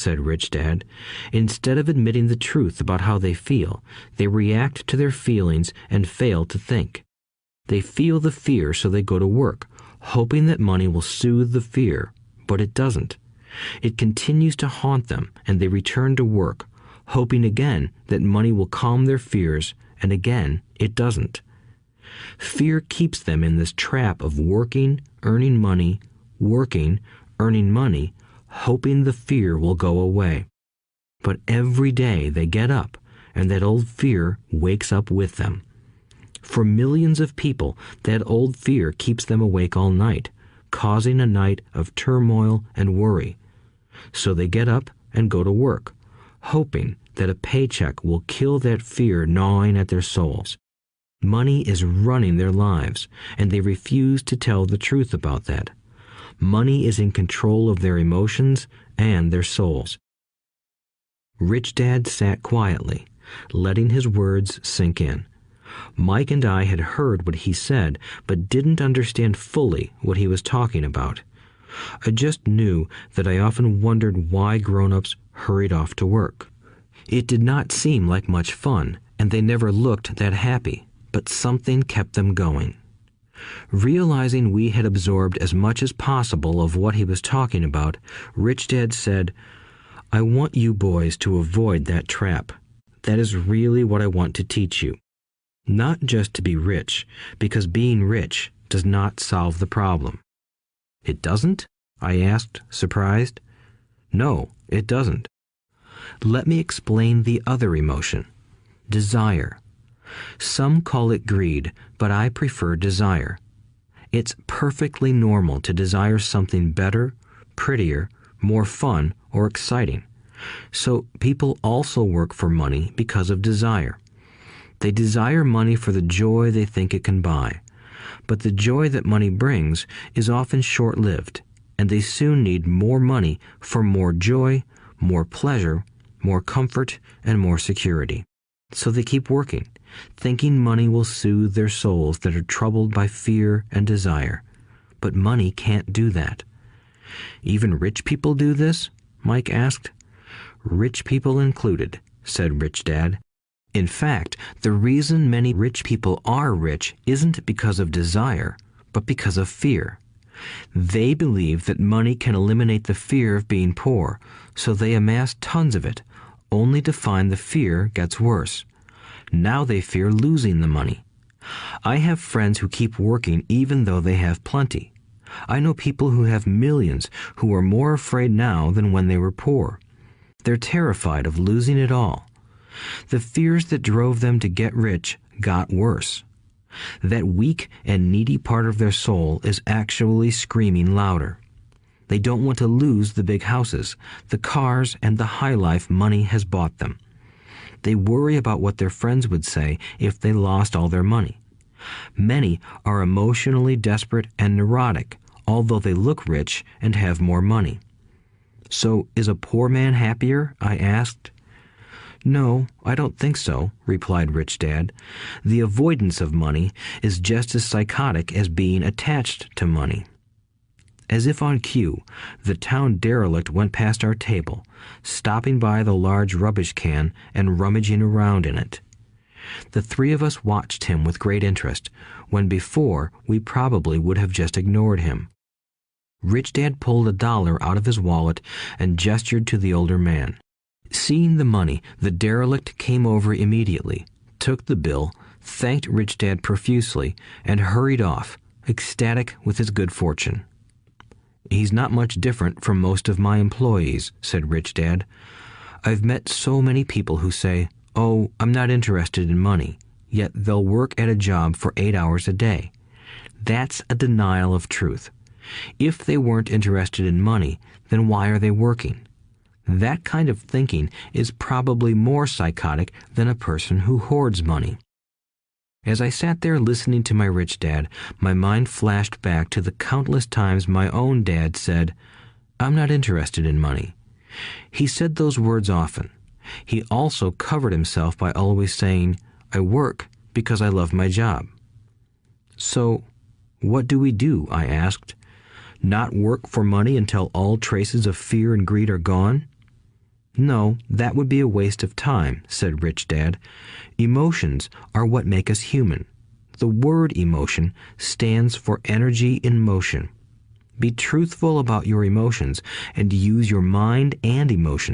said Rich Dad. Instead of admitting the truth about how they feel, they react to their feelings and fail to think. They feel the fear, so they go to work, hoping that money will soothe the fear, but it doesn't. It continues to haunt them, and they return to work, hoping again that money will calm their fears, and again it doesn't. Fear keeps them in this trap of working, earning money, hoping the fear will go away. But every day they get up, and that old fear wakes up with them. For millions of people, that old fear keeps them awake all night, causing a night of turmoil and worry. So they get up and go to work, hoping that a paycheck will kill that fear gnawing at their souls. Money is running their lives, and they refuse to tell the truth about that. Money is in control of their emotions and their souls. Rich Dad sat quietly, letting his words sink in. Mike and I had heard what he said, but didn't understand fully what he was talking about. I just knew that I often wondered why grown-ups hurried off to work. It did not seem like much fun, and they never looked that happy, but something kept them going. Realizing we had absorbed as much as possible of what he was talking about, Rich Dad said, "I want you boys to avoid that trap. That is really what I want to teach you. Not just to be rich, because being rich does not solve the problem." "It doesn't?" I asked, surprised. "No, it doesn't. Let me explain the other emotion, desire. Some call it greed, but I prefer desire. It's perfectly normal to desire something better, prettier, more fun, or exciting. So people also work for money because of desire. They desire money for the joy they think it can buy. But the joy that money brings is often short-lived, and they soon need more money for more joy, more pleasure, more comfort, and more security. So they keep working, thinking money will soothe their souls that are troubled by fear and desire. But money can't do that. "Even rich people do this?" Mike asked. "Rich people included," said Rich Dad. "In fact, the reason many rich people are rich isn't because of desire, but because of fear. They believe that money can eliminate the fear of being poor, so they amass tons of it, only to find the fear gets worse. Now they fear losing the money. I have friends who keep working even though they have plenty. I know people who have millions who are more afraid now than when they were poor. They're terrified of losing it all. The fears that drove them to get rich got worse. That weak and needy part of their soul is actually screaming louder. They don't want to lose the big houses, the cars, and the high life money has bought them. They worry about what their friends would say if they lost all their money. Many are emotionally desperate and neurotic, although they look rich and have more money." "So is a poor man happier?" I asked. "No, I don't think so," replied Rich Dad. "The avoidance of money is just as psychotic as being attached to money." As if on cue, the town derelict went past our table, stopping by the large rubbish can and rummaging around in it. The three of us watched him with great interest, when before we probably would have just ignored him. Rich Dad pulled $1 out of his wallet and gestured to the older man. Seeing the money, the derelict came over immediately, took the bill, thanked Rich Dad profusely, and hurried off, ecstatic with his good fortune. "He's not much different from most of my employees," said Rich Dad. "I've met so many people who say, 'Oh, I'm not interested in money,' yet they'll work at a job for 8 hours a day. That's a denial of truth. If they weren't interested in money, then why are they working? That kind of thinking is probably more psychotic than a person who hoards money." As I sat there listening to my Rich Dad, my mind flashed back to the countless times my own dad said, "I'm not interested in money." He said those words often. He also covered himself by always saying, "I work because I love my job." "So, what do we do?" I asked. "Not work for money until all traces of fear and greed are gone?" No, that would be a waste of time, said Rich Dad. Emotions are what make us human. The word emotion stands for energy in motion. Be truthful about your emotions and use your mind and emotions